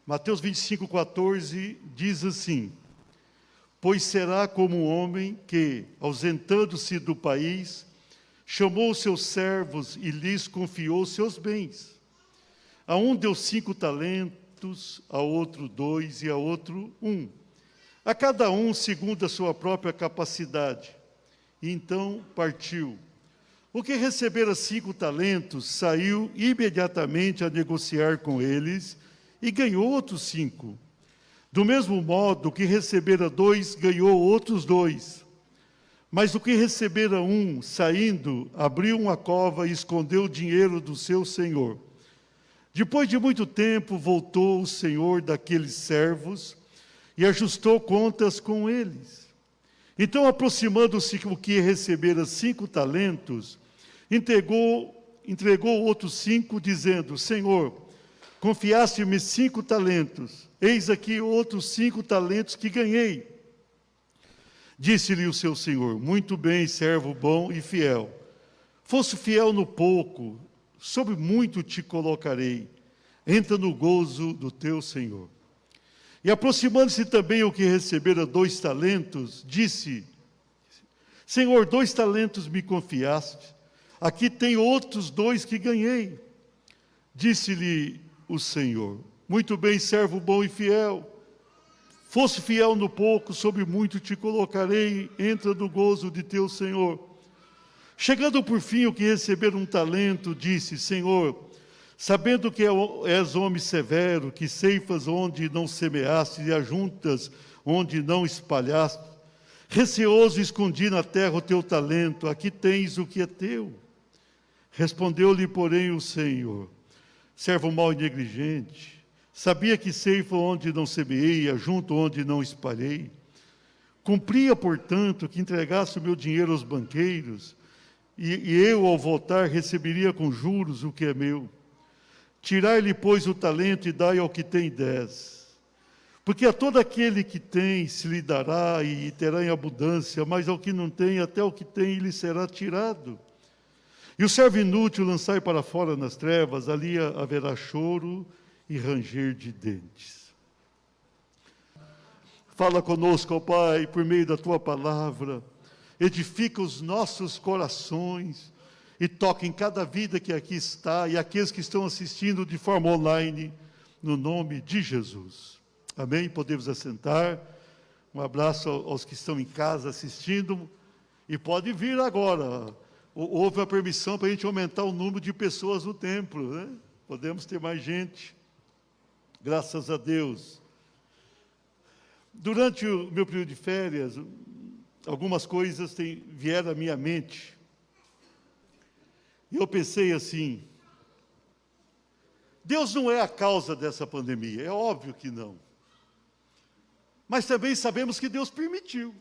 Mateus 25:14 diz assim: pois será como um homem que, ausentando-se do país, chamou seus servos e lhes confiou seus bens. A um deu 5 talentos, a outro 2 e a outro 1. A cada um segundo a sua própria capacidade. E então partiu. O que recebera 5 talentos saiu imediatamente a negociar com eles e ganhou outros 5. Do mesmo modo, o que recebera 2 ganhou outros 2. Mas o que recebera 1, saindo, abriu uma cova e escondeu o dinheiro do seu senhor. Depois de muito tempo, voltou o senhor daqueles servos e ajustou contas com eles. Então, aproximando-se o que recebera 5 talentos, entregou outros 5, dizendo: Senhor, confiaste-me 5 talentos, eis aqui outros 5 talentos que ganhei. Disse-lhe o seu senhor: muito bem, servo bom e fiel. Fosse fiel no pouco, sobre muito te colocarei. Entra no gozo do teu senhor. E aproximando-se também o que recebera 2 talentos, disse: Senhor, 2 talentos me confiaste, aqui tem outros 2 que ganhei. Disse-lhe o Senhor: muito bem, servo bom e fiel. Fosse fiel no pouco, sobre muito te colocarei, entra no gozo de teu Senhor. Chegando por fim o que recebera 1 talento, disse: Senhor, sabendo que és homem severo, que ceifas onde não semeaste e ajuntas onde não espalhaste, receoso escondi na terra o teu talento, aqui tens o que é teu. Respondeu-lhe, porém, o Senhor: servo mau e negligente, sabia que ceifa onde não semeei e ajunto onde não espalhei. Cumpria, portanto, que entregasse o meu dinheiro aos banqueiros, e eu, ao voltar, receberia com juros o que é meu. Tirai-lhe, pois, o talento e dai ao que tem 10. Porque a todo aquele que tem se lhe dará e terá em abundância, mas ao que não tem, até o que tem lhe será tirado. E o servo inútil lançai para fora nas trevas, ali haverá choro e ranger de dentes. Fala conosco, ó Pai, por meio da Tua palavra, edifica os nossos corações e toca em cada vida que aqui está e aqueles que estão assistindo de forma online, no nome de Jesus. Amém? Podemos assentar. Um abraço aos que estão em casa assistindo e pode vir agora. Houve a permissão para a gente aumentar o número de pessoas no templo, né? Podemos ter mais gente. Graças a Deus. Durante o meu período de férias, algumas coisas vieram à minha mente. E eu pensei assim: Deus não é a causa dessa pandemia, é óbvio que não. Mas também sabemos que Deus permitiu.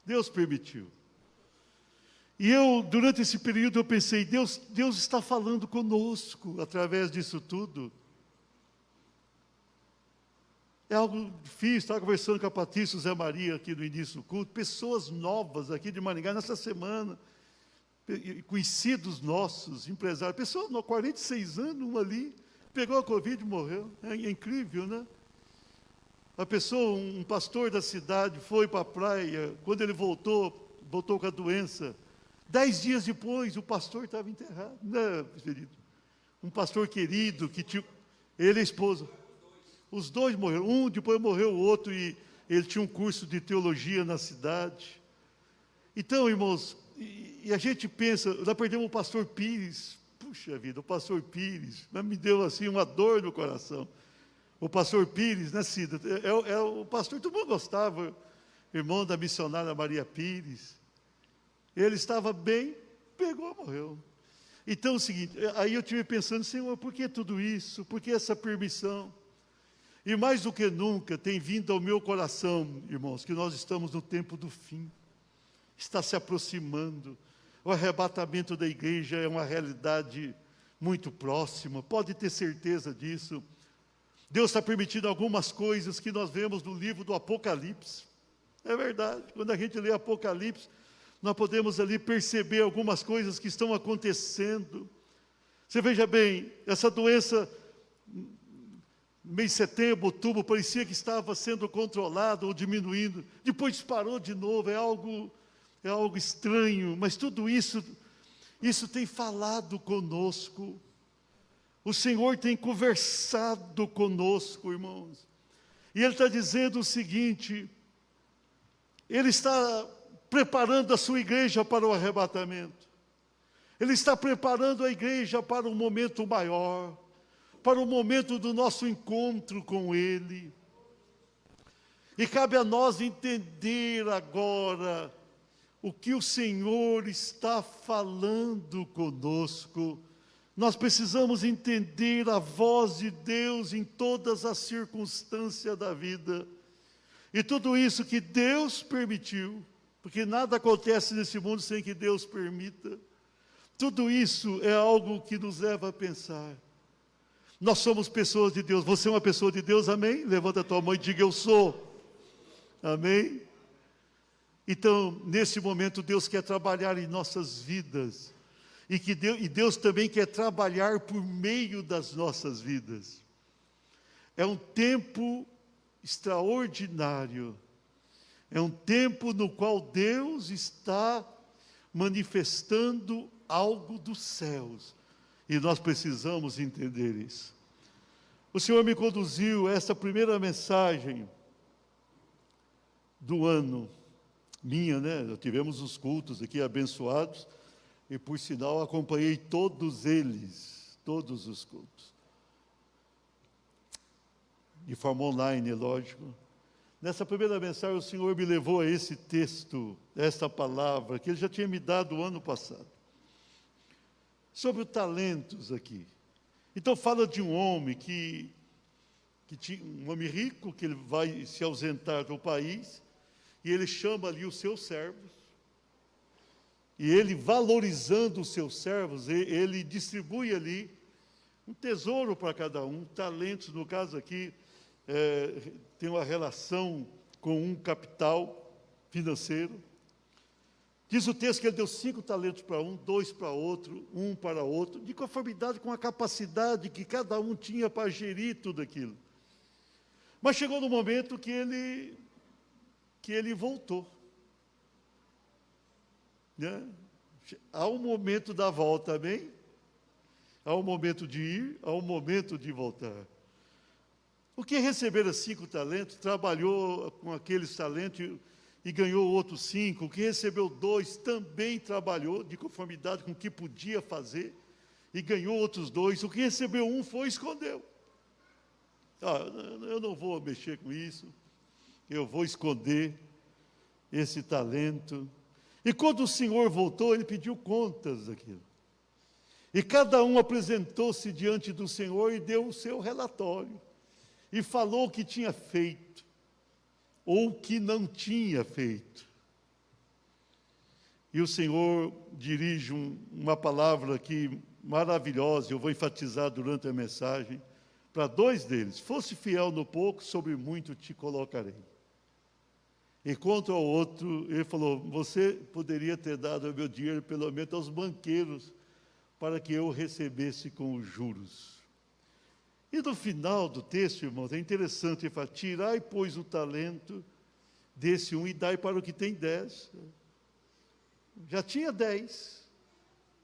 Deus permitiu. E eu, durante esse período, eu pensei: Deus está falando conosco através disso tudo. É algo difícil. Estava conversando com a Patrícia e o Zé Maria aqui no início do culto, pessoas novas aqui de Maringá nessa semana, conhecidos nossos, empresários, pessoas de 46 anos, um ali, pegou a Covid e morreu. É incrível, né? A pessoa, um pastor da cidade, foi para a praia, quando ele voltou com a doença. 10 dias depois, o pastor estava enterrado, né, querido? Um pastor querido, que tinha, ele e a esposa. Os 2 morreram, um depois morreu o outro, e ele tinha um curso de teologia na cidade. Então, irmãos, e a gente pensa, nós perdemos o pastor Pires, puxa vida, o pastor Pires, mas me deu assim uma dor no coração. O pastor Pires, né, Cida? É o pastor, todo mundo gostava, irmão da missionária Maria Pires. Ele estava bem, pegou, morreu. Então é o seguinte, aí eu estive pensando: Senhor, por que tudo isso? Por que essa permissão? E mais do que nunca tem vindo ao meu coração, irmãos, que nós estamos no tempo do fim. Está se aproximando. O arrebatamento da igreja é uma realidade muito próxima, pode ter certeza disso. Deus está permitindo algumas coisas que nós vemos no livro do Apocalipse. É verdade, quando a gente lê Apocalipse, nós podemos ali perceber algumas coisas que estão acontecendo. Você veja bem, essa doença mês de setembro, outubro, parecia que estava sendo controlado ou diminuindo, depois disparou de novo, é algo estranho, mas tudo isso tem falado conosco, o Senhor tem conversado conosco, irmãos, e Ele está dizendo o seguinte, Ele está preparando a sua igreja para o arrebatamento, Ele está preparando a igreja para um momento maior, para o momento do nosso encontro com Ele. E cabe a nós entender agora o que o Senhor está falando conosco. Nós precisamos entender a voz de Deus em todas as circunstâncias da vida. E tudo isso que Deus permitiu, porque nada acontece nesse mundo sem que Deus permita. Tudo isso é algo que nos leva a pensar. Nós somos pessoas de Deus. Você é uma pessoa de Deus, amém? Levanta a tua mão e diga, eu sou. Amém? Então, nesse momento, Deus quer trabalhar em nossas vidas. E Deus também quer trabalhar por meio das nossas vidas. É um tempo extraordinário. É um tempo no qual Deus está manifestando algo dos céus. E nós precisamos entender isso. O Senhor me conduziu a essa primeira mensagem do ano, minha, né? Nós tivemos os cultos aqui abençoados, e por sinal acompanhei todos eles, todos os cultos. De forma online, é lógico. Nessa primeira mensagem, o Senhor me levou a esse texto, a esta palavra, que Ele já tinha me dado o ano passado. Sobre os talentos aqui. Então fala de um homem que tinha um homem rico, que ele vai se ausentar do país, e ele chama ali os seus servos, e ele, valorizando os seus servos, ele distribui ali um tesouro para cada um, talentos, no caso aqui, tem uma relação com um capital financeiro. Diz o texto que ele deu 5 talentos para um, 2 para outro, 1 para outro, de conformidade com a capacidade que cada um tinha para gerir tudo aquilo. Mas chegou no momento que ele voltou. Né? Há um momento da volta, amém? Há um momento de ir, há um momento de voltar. O que receberam 5 talentos, trabalhou com aqueles talentos e ganhou outros 5. O que recebeu 2 também trabalhou de conformidade com o que podia fazer e ganhou outros 2. O que recebeu 1 foi e escondeu. Eu não vou mexer com isso, eu vou esconder esse talento. E quando o Senhor voltou, Ele pediu contas daquilo. E cada um apresentou-se diante do Senhor e deu o seu relatório. E falou o que tinha feito, ou o que não tinha feito. E o Senhor dirige uma palavra aqui maravilhosa, eu vou enfatizar durante a mensagem, para 2 deles. Fosse fiel no pouco, sobre muito te colocarei. E contra o outro, ele falou, você poderia ter dado o meu dinheiro, pelo menos aos banqueiros, para que eu recebesse com os juros. E no final do texto, irmãos, é interessante, ele fala, tirai, pois, o talento desse um e dai para o que tem 10. Já tinha 10,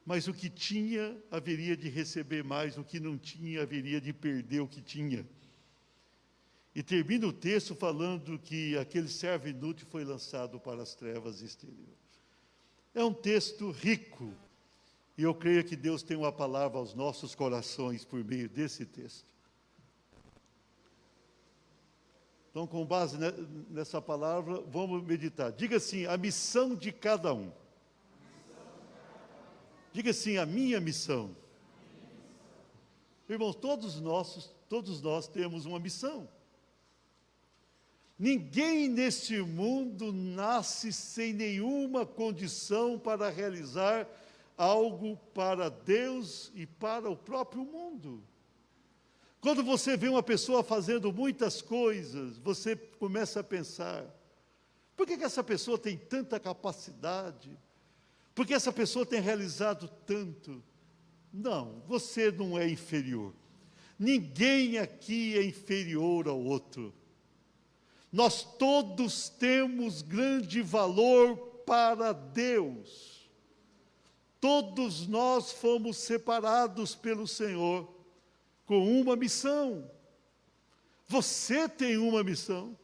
mas o que tinha haveria de receber mais, o que não tinha haveria de perder o que tinha. E termina o texto falando que aquele servo inútil foi lançado para as trevas exteriores. É um texto rico, e eu creio que Deus tem uma palavra aos nossos corações por meio desse texto. Então, com base nessa palavra, vamos meditar. Diga assim, a missão de cada um. Diga assim, a minha missão. Irmãos, todos nós temos uma missão. Ninguém neste mundo nasce sem nenhuma condição para realizar algo para Deus e para o próprio mundo. Quando você vê uma pessoa fazendo muitas coisas, você começa a pensar, por que essa pessoa tem tanta capacidade? Por que essa pessoa tem realizado tanto? Não, você não é inferior. Ninguém aqui é inferior ao outro. Nós todos temos grande valor para Deus. Todos nós fomos separados pelo Senhor com uma missão. Você tem uma missão.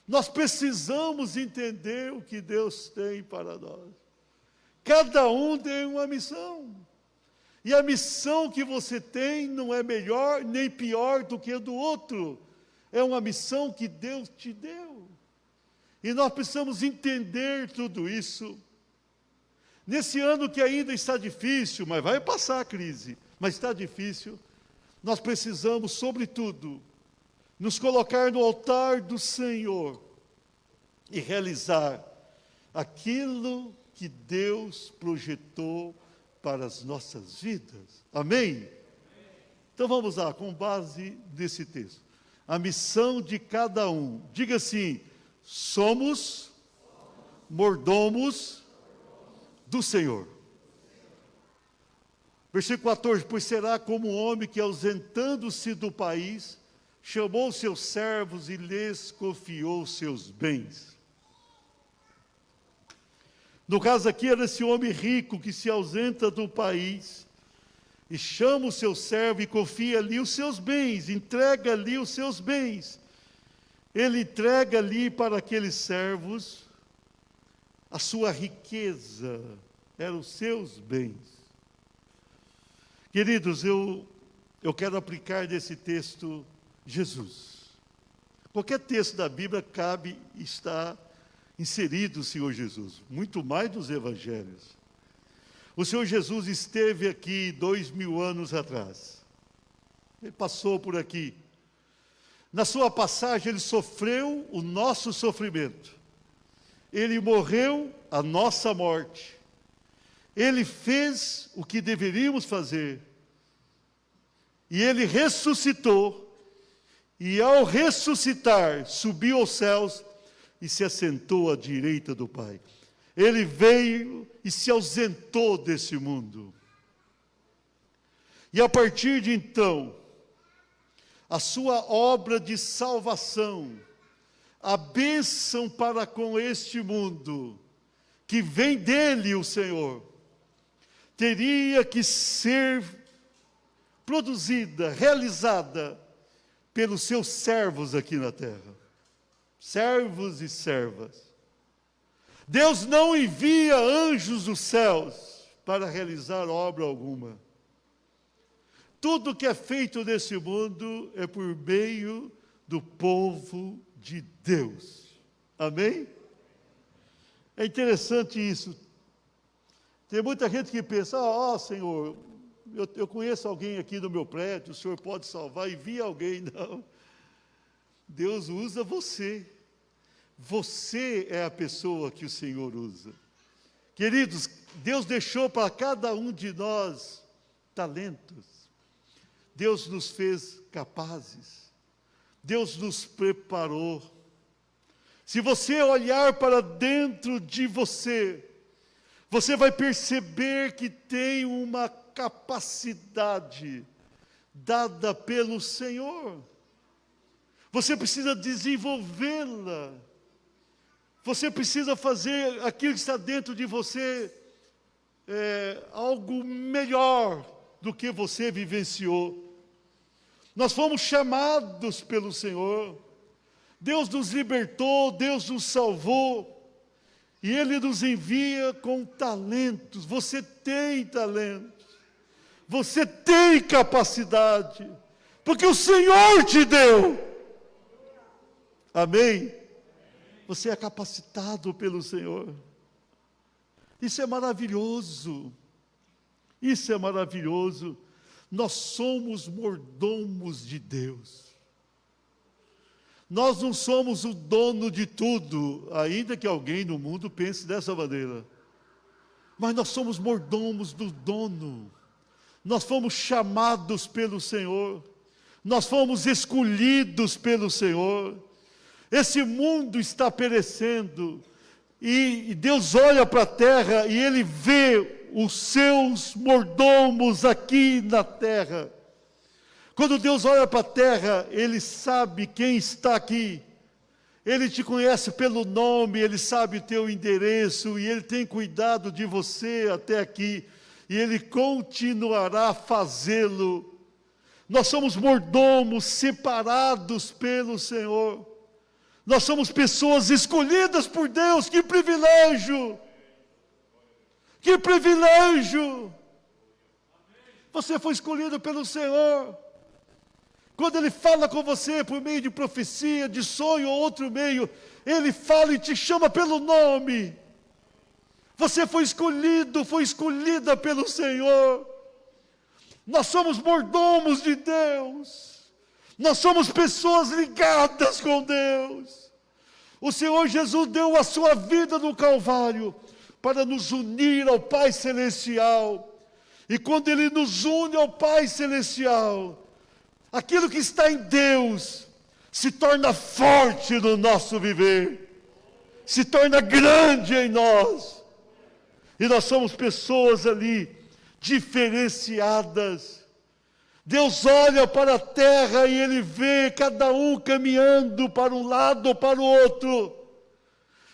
Nós precisamos entender o que Deus tem para nós. Cada um tem uma missão. E a missão que você tem não é melhor nem pior do que a do outro. É uma missão que Deus te deu. E nós precisamos entender tudo isso. Nesse ano que ainda está difícil, mas vai passar a crise, mas está difícil, nós precisamos, sobretudo, nos colocar no altar do Senhor e realizar aquilo que Deus projetou para as nossas vidas. Amém? Então vamos lá, com base nesse texto. A missão de cada um. Diga assim: somos mordomos do Senhor. Versículo 14: pois será como um homem que, ausentando-se do país, chamou seus servos e lhes confiou seus bens. No caso aqui era esse homem rico que se ausenta do país e chama o seu servo e confia ali os seus bens, entrega ali os seus bens. Ele entrega ali para aqueles servos a sua riqueza, eram os seus bens. Queridos, eu quero aplicar nesse texto Jesus. Qualquer texto da Bíblia cabe estar inserido o Senhor Jesus, muito mais dos evangelhos. O Senhor Jesus esteve aqui 2000 anos atrás. Ele passou por aqui. Na sua passagem, ele sofreu o nosso sofrimento. Ele morreu a nossa morte. Ele fez o que deveríamos fazer. E ele ressuscitou. E ao ressuscitar, subiu aos céus e se assentou à direita do Pai. Ele veio e se ausentou desse mundo. E a partir de então, a sua obra de salvação, a bênção para com este mundo, que vem dele, o Senhor, teria que ser produzida, realizada pelos seus servos aqui na terra. Servos e servas. Deus não envia anjos dos céus para realizar obra alguma. Tudo que é feito nesse mundo é por meio do povo de Deus. Amém? É interessante isso. Tem muita gente que pensa: Senhor, eu conheço alguém aqui no meu prédio, o Senhor pode salvar, envia alguém. Não. Deus usa você. Você é a pessoa que o Senhor usa. Queridos, Deus deixou para cada um de nós talentos. Deus nos fez capazes. Deus nos preparou. Se você olhar para dentro de você, você vai perceber que tem uma capacidade dada pelo Senhor. Você precisa desenvolvê-la. Você precisa fazer aquilo que está dentro de você algo melhor do que você vivenciou. Nós fomos chamados pelo Senhor. Deus nos libertou, Deus nos salvou. E Ele nos envia com talentos. Você tem talentos. Você tem capacidade. Porque o Senhor te deu. Amém? Você é capacitado pelo Senhor. Isso é maravilhoso. Isso é maravilhoso. Nós somos mordomos de Deus. Nós não somos o dono de tudo, ainda que alguém no mundo pense dessa maneira. Mas nós somos mordomos do dono. Nós fomos chamados pelo Senhor. Nós fomos escolhidos pelo Senhor. Esse mundo está perecendo, e Deus olha para a terra e Ele vê os seus mordomos aqui na terra, Quando Deus olha para a terra, Ele sabe quem está aqui. Ele te conhece pelo nome, Ele sabe o teu endereço, e Ele tem cuidado de você até aqui, e Ele continuará a fazê-lo. Nós somos mordomos separados pelo Senhor. Nós somos pessoas escolhidas por Deus. Que privilégio! Que privilégio! Você foi escolhido pelo Senhor. Quando Ele fala com você por meio de profecia, de sonho ou outro meio, Ele fala e te chama pelo nome. Você foi escolhido, foi escolhida pelo Senhor. Nós somos mordomos de Deus. Nós somos pessoas ligadas com Deus. O Senhor Jesus deu a sua vida no Calvário para nos unir ao Pai Celestial. E quando Ele nos une ao Pai Celestial, aquilo que está em Deus se torna forte no nosso viver, se torna grande em nós. E nós somos pessoas ali diferenciadas. Deus olha para a terra e Ele vê cada um caminhando para um lado ou para o outro.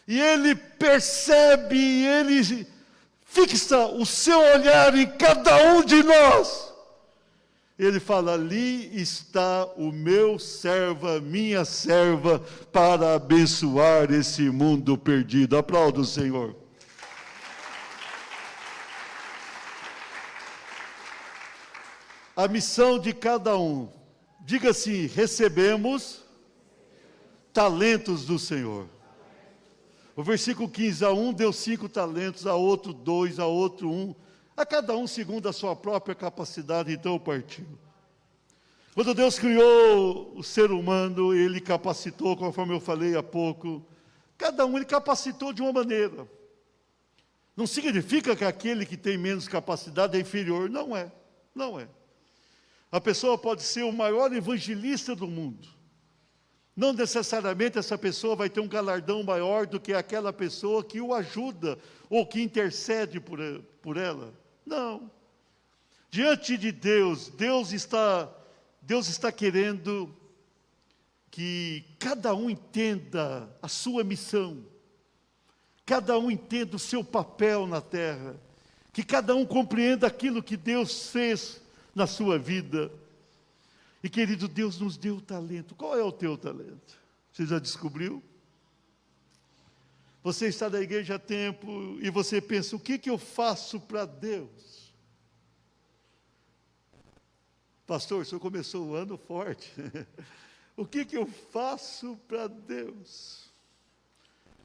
E Ele percebe, e Ele fixa o seu olhar em cada um de nós. Ele fala: ali está o meu servo, a minha serva, para abençoar esse mundo perdido. Aplauda o Senhor. A missão de cada um, diga assim: recebemos talentos do Senhor. O versículo 15, a um deu 5 talentos, a outro 2, a outro 1, a cada um segundo a sua própria capacidade, então partiu. Quando Deus criou o ser humano, Ele capacitou, conforme eu falei há pouco, cada um Ele capacitou de uma maneira. Não significa que aquele que tem menos capacidade é inferior, não é, não é. A pessoa pode ser o maior evangelista do mundo. Não necessariamente essa pessoa vai ter um galardão maior do que aquela pessoa que o ajuda ou que intercede por ela. Não. Diante de Deus, Deus está querendo que cada um entenda a sua missão, cada um entenda o seu papel na terra, que cada um compreenda aquilo que Deus fez na sua vida. E querido, Deus nos deu talento. Qual é o teu talento? Você já descobriu? Você está na igreja há tempo e você pensa: o que eu faço para Deus? Pastor, o senhor começou o ano forte. O que eu faço para Deus?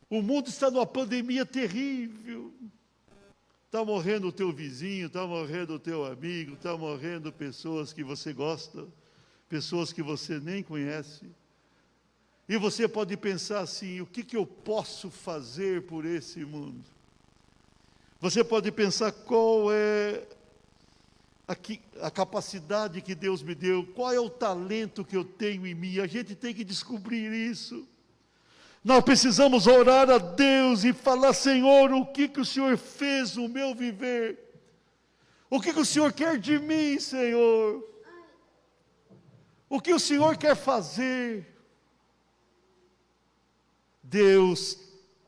O mundo está numa pandemia terrível. Está morrendo o teu vizinho, está morrendo o teu amigo, está morrendo pessoas que você gosta, pessoas que você nem conhece. E você pode pensar assim: o que eu posso fazer por esse mundo? Você pode pensar: qual é a capacidade que Deus me deu, qual é o talento que eu tenho em mim? A gente tem que descobrir isso. Nós precisamos orar a Deus e falar: Senhor, o que o Senhor fez no meu viver? O que o Senhor quer de mim, Senhor? O que o Senhor quer fazer? Deus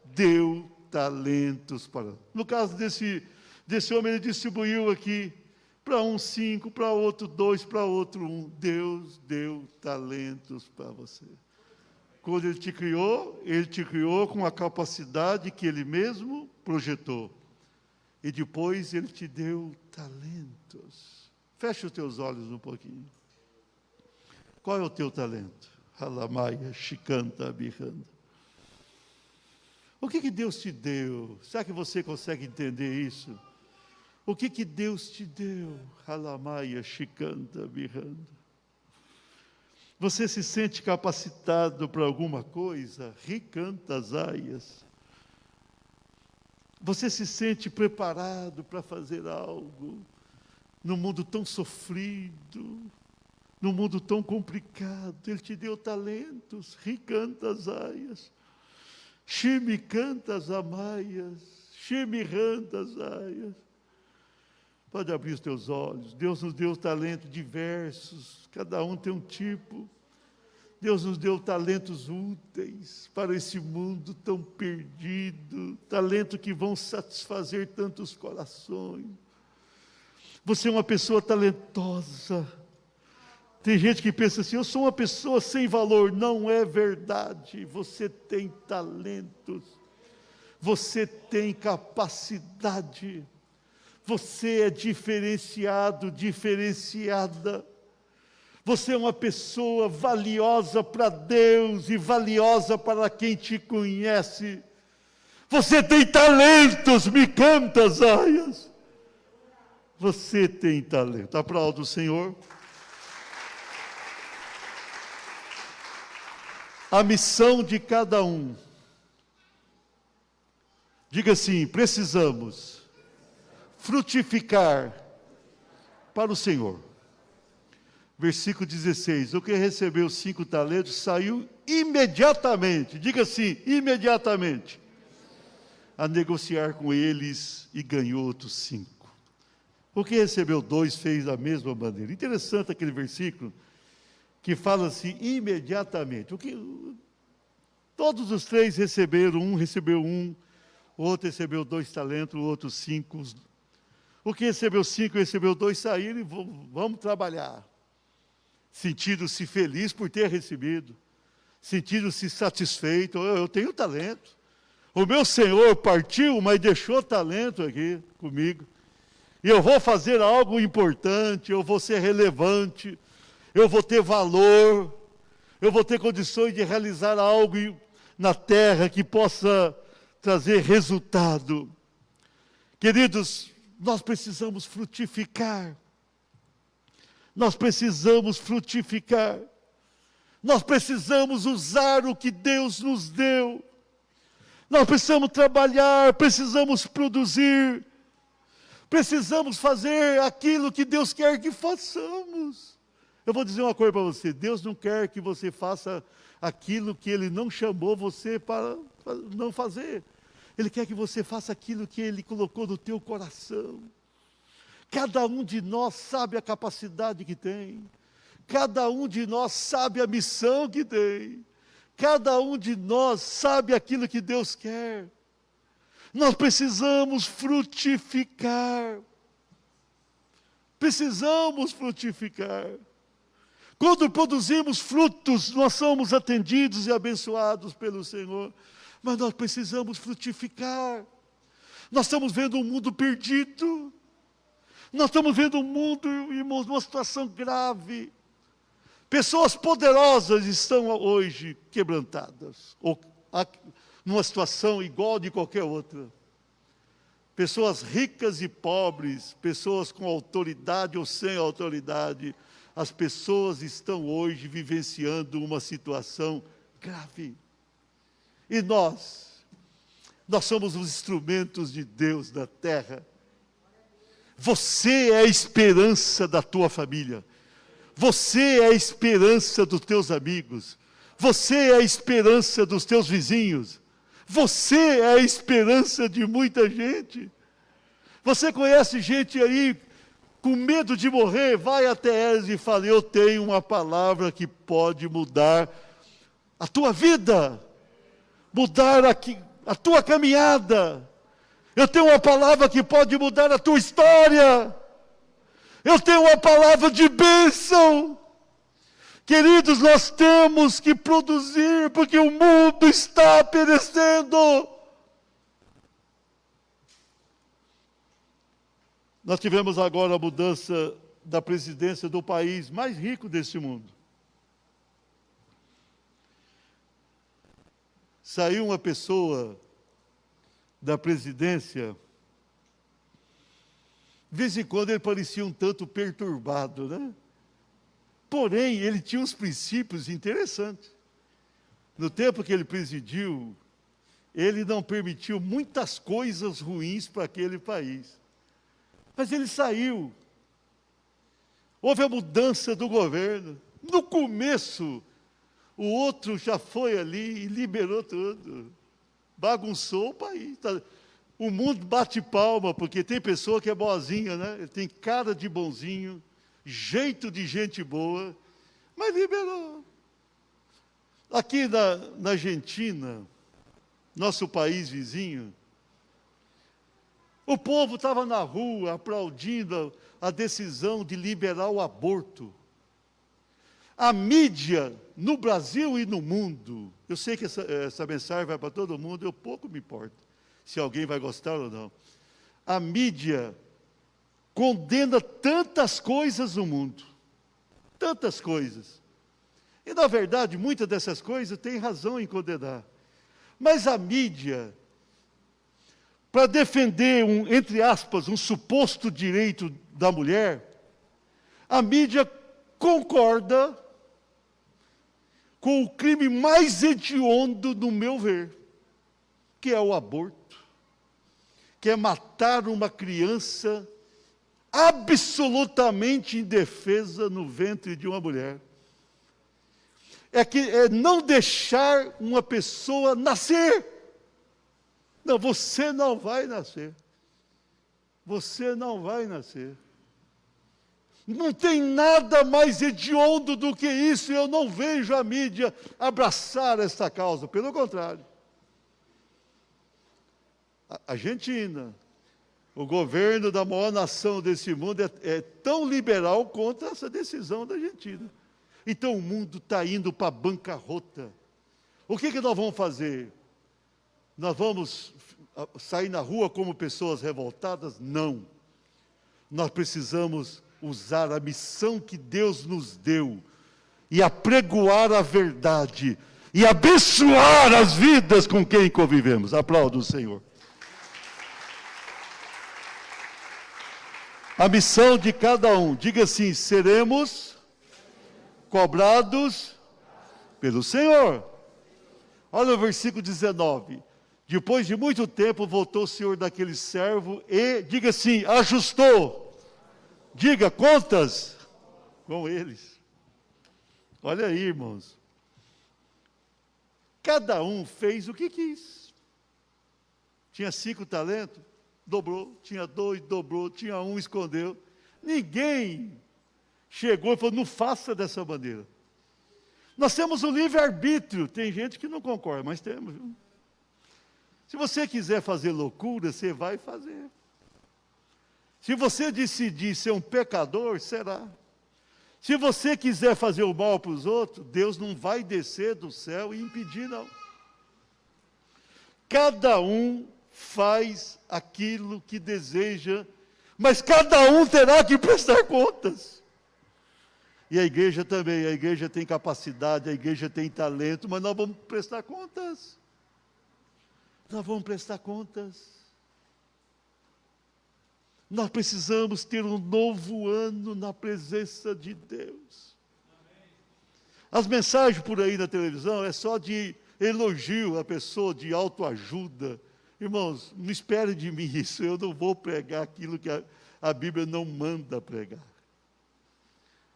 deu talentos para... No caso desse homem, ele distribuiu aqui, para um 5, para outro 2, para outro 1. Deus deu talentos para você. Quando Ele te criou com a capacidade que Ele mesmo projetou. E depois Ele te deu talentos. Fecha os teus olhos um pouquinho. Qual é o teu talento? Halamaia, Shikanta, Abihanda. O que Deus te deu? Será que você consegue entender isso? O que Deus te deu? Halamaia, Shikanta, Abihanda. Você se sente capacitado para alguma coisa? Ricantas aias. Você se sente preparado para fazer algo num mundo tão sofrido, num mundo tão complicado? Ele te deu talentos. Ricantas aias. Shimicantas amaias. Shimirantas aias. Pode abrir os teus olhos. Deus nos deu talentos diversos, cada um tem um tipo. Deus nos deu talentos úteis para esse mundo tão perdido, talentos que vão satisfazer tantos corações. Você é uma pessoa talentosa. Tem gente que pensa assim, eu sou uma pessoa sem valor. Não é verdade. Você tem talentos. Você tem capacidade. Você é diferenciado, diferenciada. Você é uma pessoa valiosa para Deus e valiosa para quem te conhece. Você tem talentos, me canta, Zaias. Você tem talento. Aplauda o Senhor. A missão de cada um. Diga assim, precisamos frutificar para o Senhor. Versículo 16, o que recebeu 5 talentos saiu imediatamente, diga assim, imediatamente, a negociar com eles e ganhou outros 5. O que recebeu 2 fez da mesma maneira. Interessante aquele versículo, que fala assim, imediatamente. Todos os 3 receberam, um recebeu 1, o outro recebeu 2 talentos, o outro 5. O que recebeu 5, recebeu 2, saíram e vamos trabalhar. Sentindo-se feliz por ter recebido, sentindo-se satisfeito, eu tenho talento. O meu Senhor partiu, mas deixou talento aqui comigo. E eu vou fazer algo importante, eu vou ser relevante, eu vou ter valor, eu vou ter condições de realizar algo na terra que possa trazer resultado. Queridos, nós precisamos frutificar. Nós precisamos frutificar. Nós precisamos usar o que Deus nos deu. Nós precisamos trabalhar, precisamos produzir. Precisamos fazer aquilo que Deus quer que façamos. Eu vou dizer uma coisa para você. Deus não quer que você faça aquilo que Ele não chamou você para não fazer. Ele quer que você faça aquilo que Ele colocou no teu coração. Cada um de nós sabe a capacidade que tem. Cada um de nós sabe a missão que tem. Cada um de nós sabe aquilo que Deus quer. Nós precisamos frutificar. Precisamos frutificar. Quando produzimos frutos, nós somos atendidos e abençoados pelo Senhor. Mas nós precisamos frutificar. Nós estamos vendo um mundo perdido. Nós estamos vendo um mundo, irmãos, numa situação grave. Pessoas poderosas estão hoje quebrantadas, ou numa situação igual de qualquer outra. Pessoas ricas e pobres, pessoas com autoridade ou sem autoridade, as pessoas estão hoje vivenciando uma situação grave. E nós somos os instrumentos de Deus na terra. Você é a esperança da tua família. Você é a esperança dos teus amigos. Você é a esperança dos teus vizinhos. Você é a esperança de muita gente. Você conhece gente aí com medo de morrer? Vai até eles e fala, eu tenho uma palavra que pode mudar a tua vida. Mudar a tua caminhada. Eu tenho uma palavra que pode mudar a tua história. Eu tenho uma palavra de bênção. Queridos, nós temos que produzir, porque o mundo está perecendo. Nós tivemos agora a mudança da presidência do país mais rico desse mundo. Saiu uma pessoa da presidência, de vez em quando ele parecia um tanto perturbado, né? Porém, ele tinha uns princípios interessantes. No tempo que ele presidiu, ele não permitiu muitas coisas ruins para aquele país. Mas ele saiu. Houve a mudança do governo. No começo, o outro já foi ali e liberou tudo. Bagunçou o país. O mundo bate palma, porque tem pessoa que é boazinha, né? Ele tem cara de bonzinho, jeito de gente boa, mas liberou. Aqui na Argentina, nosso país vizinho, o povo estava na rua aplaudindo a decisão de liberar o aborto. A mídia, no Brasil e no mundo, eu sei que essa mensagem vai para todo mundo, eu pouco me importo se alguém vai gostar ou não. A mídia condena tantas coisas no mundo, tantas coisas. E, na verdade, muitas dessas coisas têm razão em condenar. Mas a mídia, para defender entre aspas, um suposto direito da mulher, a mídia concorda com o crime mais hediondo, no meu ver, que é o aborto, que é matar uma criança absolutamente indefesa no ventre de uma mulher. É não deixar uma pessoa nascer. Não, você não vai nascer. Você não vai nascer. Não tem nada mais hediondo do que isso, e eu não vejo a mídia abraçar essa causa, pelo contrário. A Argentina, o governo da maior nação desse mundo, é tão liberal quanto essa decisão da Argentina. Então o mundo está indo para a bancarrota. O que nós vamos fazer? Nós vamos sair na rua como pessoas revoltadas? Não. Nós precisamos usar a missão que Deus nos deu e apregoar a verdade e abençoar as vidas com quem convivemos. Aplauda o Senhor. A missão de cada um, diga assim: seremos cobrados pelo Senhor. Olha o versículo 19. Depois de muito tempo, voltou o senhor daquele servo e, diga assim, ajustou. Diga, contas com eles. Olha aí, irmãos. Cada um fez o que quis. Tinha 5 talentos, dobrou. Tinha 2, dobrou. Tinha 1, escondeu. Ninguém chegou e falou, não faça dessa maneira. Nós temos o livre-arbítrio. Tem gente que não concorda, mas temos. Viu? Se você quiser fazer loucura, você vai fazer. Se você decidir ser um pecador, será. Se você quiser fazer o mal para os outros, Deus não vai descer do céu e impedir, não. Cada um faz aquilo que deseja, mas cada um terá que prestar contas. E a igreja também, a igreja tem capacidade, a igreja tem talento, mas nós vamos prestar contas. Nós vamos prestar contas. Nós precisamos ter um novo ano na presença de Deus. As mensagens por aí na televisão é só de elogio à pessoa, de autoajuda. Irmãos, não espere de mim isso, eu não vou pregar aquilo que a Bíblia não manda pregar.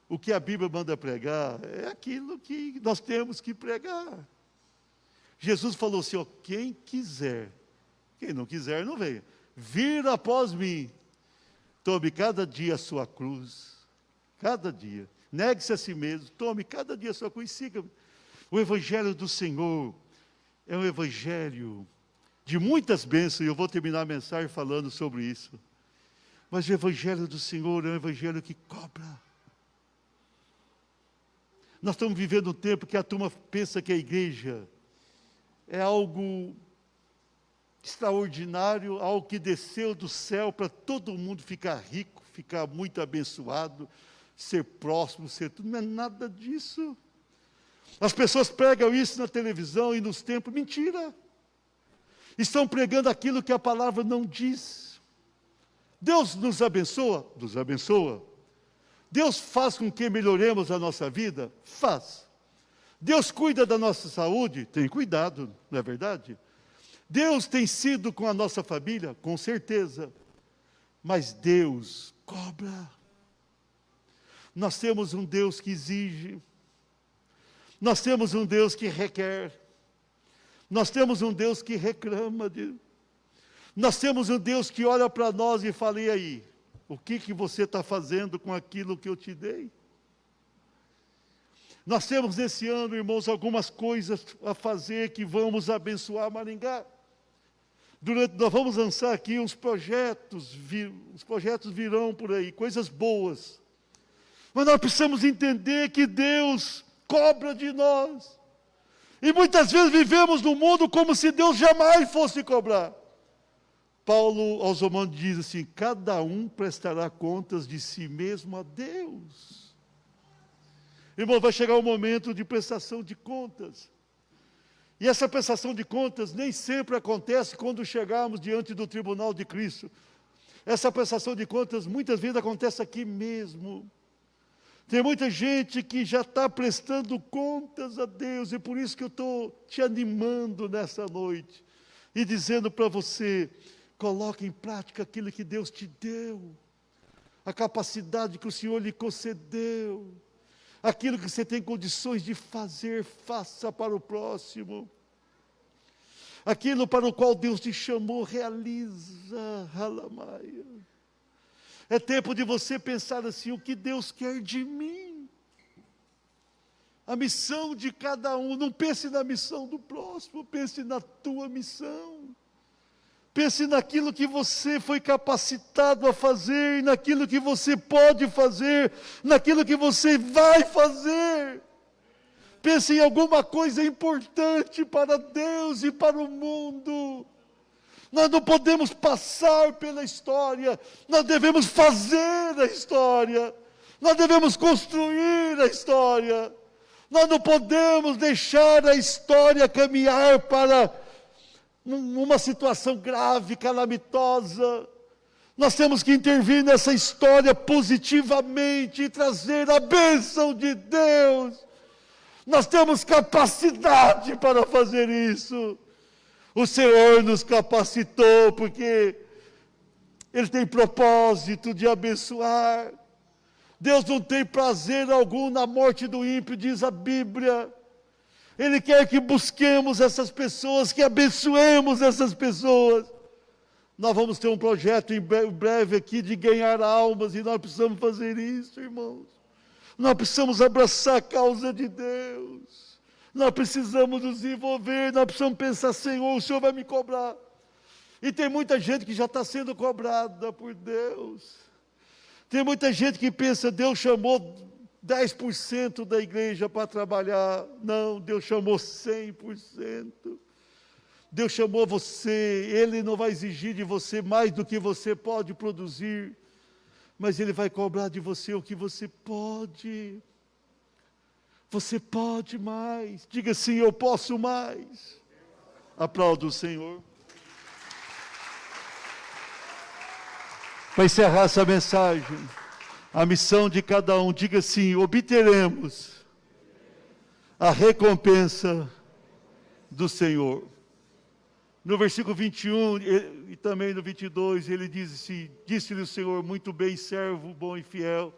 O que a Bíblia manda pregar é aquilo que nós temos que pregar. Jesus falou assim, ó, quem quiser, quem não quiser não venha, vir após mim, tome cada dia a sua cruz, cada dia, negue-se a si mesmo, tome cada dia a sua cruz e siga. O Evangelho do Senhor é um Evangelho de muitas bênçãos, e eu vou terminar a mensagem falando sobre isso. Mas o Evangelho do Senhor é um Evangelho que cobra. Nós estamos vivendo um tempo que a turma pensa que a igreja é algo extraordinário, algo que desceu do céu para todo mundo ficar rico, ficar muito abençoado, ser próximo, ser tudo. Não é nada disso. As pessoas pregam isso na televisão e nos templos. Mentira. Estão pregando aquilo que a palavra não diz. Deus nos abençoa? Nos abençoa. Deus faz com que melhoremos a nossa vida? Faz. Deus cuida da nossa saúde? Tem cuidado, não é verdade? Deus tem sido com a nossa família? Com certeza. Mas Deus cobra. Nós temos um Deus que exige. Nós temos um Deus que requer. Nós temos um Deus que reclama. Nós temos um Deus que olha para nós e fala: e aí, o que você está fazendo com aquilo que eu te dei? Nós temos nesse ano, irmãos, algumas coisas a fazer que vamos abençoar Maringá. Nós vamos lançar aqui uns projetos, os projetos virão por aí, coisas boas. Mas nós precisamos entender que Deus cobra de nós. E muitas vezes vivemos no mundo como se Deus jamais fosse cobrar. Paulo aos Romanos diz assim: cada um prestará contas de si mesmo a Deus. Irmão, vai chegar o momento de prestação de contas. E essa prestação de contas nem sempre acontece quando chegarmos diante do tribunal de Cristo. Essa prestação de contas muitas vezes acontece aqui mesmo. Tem muita gente que já está prestando contas a Deus, e por isso que eu estou te animando nessa noite, e dizendo para você: coloque em prática aquilo que Deus te deu, a capacidade que o Senhor lhe concedeu, aquilo que você tem condições de fazer, faça para o próximo. Aquilo para o qual Deus te chamou, realiza. Halamaia. É tempo de você pensar assim: o que Deus quer de mim? A missão de cada um. Não pense na missão do próximo, pense na tua missão. Pense naquilo que você foi capacitado a fazer, naquilo que você pode fazer, naquilo que você vai fazer. Pense em alguma coisa importante para Deus e para o mundo. Nós não podemos passar pela história, nós devemos fazer a história, nós devemos construir a história. Nós não podemos deixar a história caminhar para uma situação grave, calamitosa. Nós temos que intervir nessa história positivamente e trazer a bênção de Deus. Nós temos capacidade para fazer isso. O Senhor nos capacitou porque Ele tem propósito de abençoar. Deus não tem prazer algum na morte do ímpio, diz a Bíblia. Ele quer que busquemos essas pessoas, que abençoemos essas pessoas. Nós vamos ter um projeto em breve aqui de ganhar almas, e nós precisamos fazer isso, irmãos. Nós precisamos abraçar a causa de Deus. Nós precisamos nos envolver, nós precisamos pensar: Senhor, o Senhor vai me cobrar. E tem muita gente que já está sendo cobrada por Deus. Tem muita gente que pensa: Deus chamou 10% da igreja para trabalhar. Não, Deus chamou 100%. Deus chamou você. Ele não vai exigir de você mais do que você pode produzir, mas Ele vai cobrar de você o que você pode. Você pode mais. Diga assim: eu posso mais. Aplauda o Senhor. Para encerrar essa mensagem, a missão de cada um, diga assim: obteremos a recompensa do Senhor. No versículo 21 e também no 22, ele diz assim: disse-lhe o Senhor: muito bem, servo bom e fiel,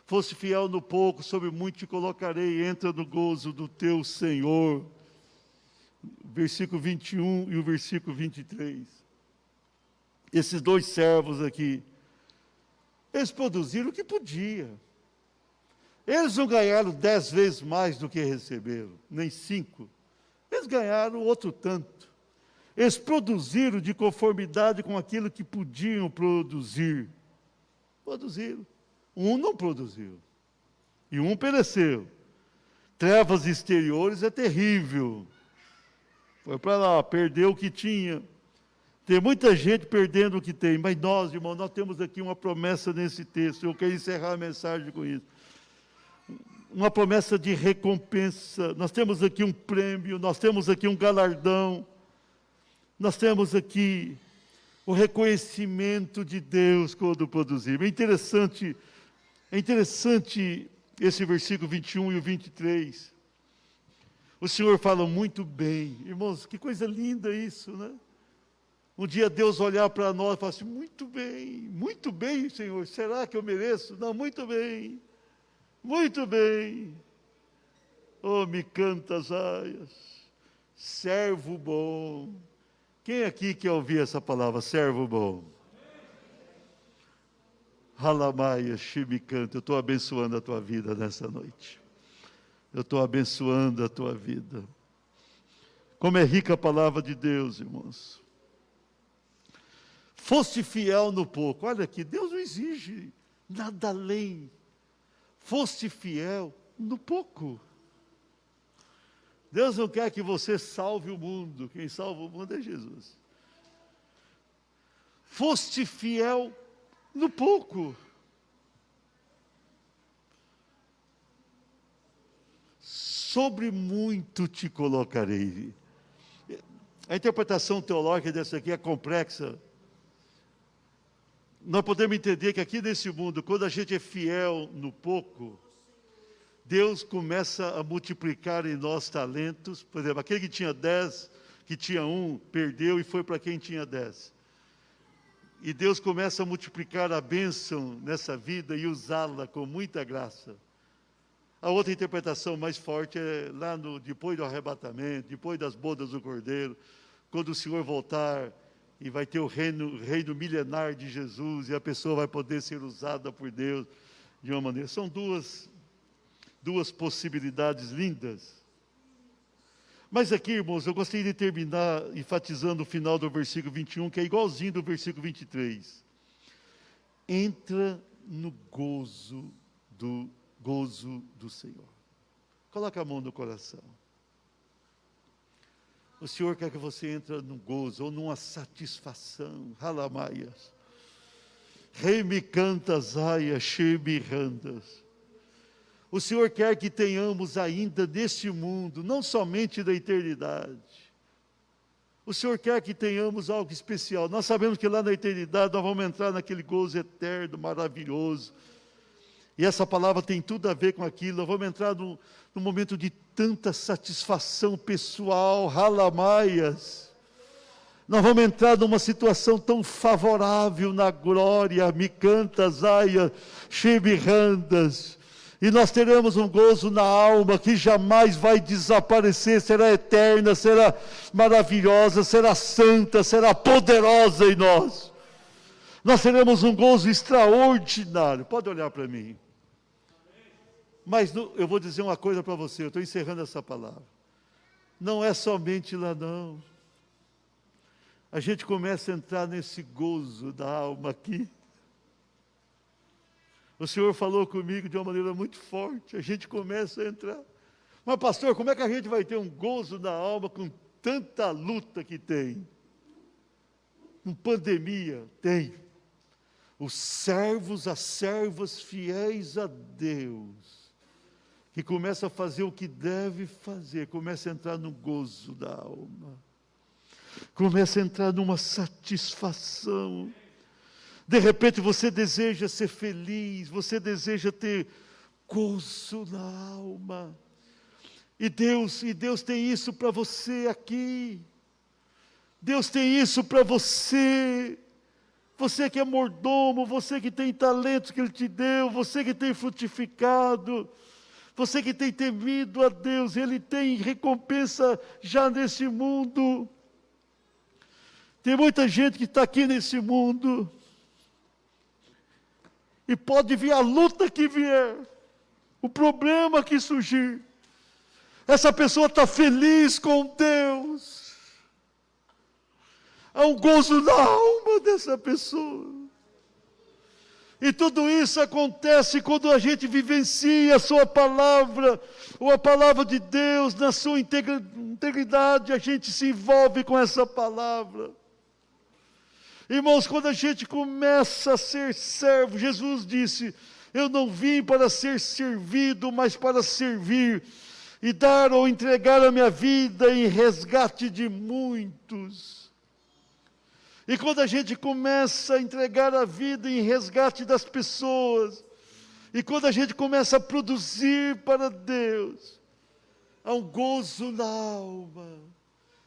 fosse fiel no pouco, sobre muito te colocarei, entra no gozo do teu Senhor. Versículo 21 e o versículo 23. Esses dois servos aqui, eles produziram o que podiam. Eles não ganharam 10 vezes mais do que receberam, nem 5. Eles ganharam outro tanto. Eles produziram de conformidade com aquilo que podiam produzir. Produziram. Um não produziu. E um pereceu. Trevas exteriores é terrível. Foi para lá, perdeu o que tinha. Tem muita gente perdendo o que tem, mas nós, irmãos, nós temos aqui uma promessa nesse texto. Eu quero encerrar a mensagem com isso. Uma promessa de recompensa. Nós temos aqui um prêmio, nós temos aqui um galardão. Nós temos aqui o reconhecimento de Deus quando produzimos. É interessante esse versículo 21 e o 23. O Senhor fala muito bem. Irmãos, que coisa linda isso, né? Um dia Deus olhar para nós e falar assim: muito bem, Senhor, será que eu mereço? Não, muito bem, oh, me canta as aias, servo bom Quem aqui quer ouvir essa palavra, servo bom? Halamaia, Shibicanta, eu estou abençoando a tua vida nessa noite. Eu estou abençoando a tua vida. Como é rica a palavra de Deus, irmãos. Foste fiel no pouco. Olha aqui, Deus não exige nada além. Foste fiel no pouco. Deus não quer que você salve o mundo. Quem salva o mundo é Jesus. Foste fiel no pouco. Sobre muito te colocarei. A interpretação teológica dessa aqui é complexa. Nós podemos entender que aqui nesse mundo, quando a gente é fiel no pouco, Deus começa a multiplicar em nós talentos. Por exemplo, aquele que tinha 10, que tinha 1, perdeu e foi para quem tinha 10. E Deus começa a multiplicar a bênção nessa vida e usá-la com muita graça. A outra interpretação mais forte é lá depois do arrebatamento, depois das bodas do Cordeiro, quando o Senhor voltar e vai ter o reino milenar de Jesus e a pessoa vai poder ser usada por Deus de uma maneira. São duas possibilidades lindas. Mas aqui, irmãos, eu gostaria de terminar enfatizando o final do versículo 21, que é igualzinho do versículo 23. Entra no gozo do Senhor. Coloca a mão no coração. O Senhor quer que você entre num gozo ou numa satisfação. Halamaias. Reimi cantas aia, randas. O Senhor quer que tenhamos ainda neste mundo, não somente da eternidade. O Senhor quer que tenhamos algo especial. Nós sabemos que lá na eternidade nós vamos entrar naquele gozo eterno, maravilhoso. E essa palavra tem tudo a ver com aquilo. Nós vamos entrar num momento de tanta satisfação pessoal, halamaias. Nós vamos entrar numa situação tão favorável na glória, me cantas, aia, randas. E nós teremos um gozo na alma que jamais vai desaparecer, será eterna, será maravilhosa, será santa, será poderosa em nós. Nós teremos um gozo extraordinário. Pode olhar para mim. Mas eu vou dizer uma coisa para você, eu estou encerrando essa palavra. Não é somente lá não. A gente começa a entrar nesse gozo da alma aqui. O Senhor falou comigo de uma maneira muito forte, a gente começa a entrar. Mas pastor, como é que a gente vai ter um gozo na alma com tanta luta que tem? Com pandemia, tem. Os servos, as servas fiéis a Deus, que começa a fazer o que deve fazer, começa a entrar no gozo da alma, começa a entrar numa satisfação. De repente você deseja ser feliz, você deseja ter gozo na alma. E Deus tem isso para você aqui. Deus tem isso para você. Você que é mordomo, você que tem talentos que Ele te deu, você que tem frutificado, você que tem temido a Deus, Ele tem recompensa já nesse mundo. Tem muita gente que está aqui nesse mundo, e pode vir a luta que vier, o problema que surgir, essa pessoa está feliz com Deus, há um gozo na alma dessa pessoa, e tudo isso acontece quando a gente vivencia a sua palavra, ou a palavra de Deus na sua integridade, a gente se envolve com essa palavra. Irmãos, quando a gente começa a ser servo, Jesus disse, eu não vim para ser servido, mas para servir, e dar ou entregar a minha vida em resgate de muitos. E quando a gente começa a entregar a vida em resgate das pessoas, e quando a gente começa a produzir para Deus, há um gozo na alma,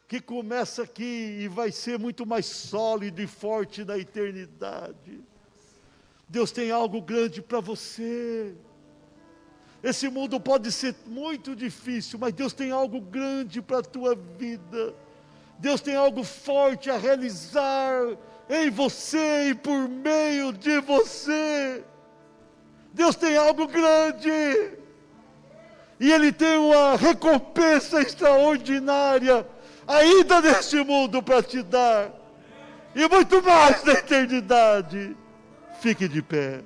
que começa aqui e vai ser muito mais sólido e forte na eternidade. Deus tem algo grande para você. Esse mundo pode ser muito difícil, mas Deus tem algo grande para a tua vida. Deus tem algo forte a realizar em você e por meio de você. Deus tem algo grande. E Ele tem uma recompensa extraordinária ainda neste mundo para te dar. E muito mais na eternidade. Fique de pé.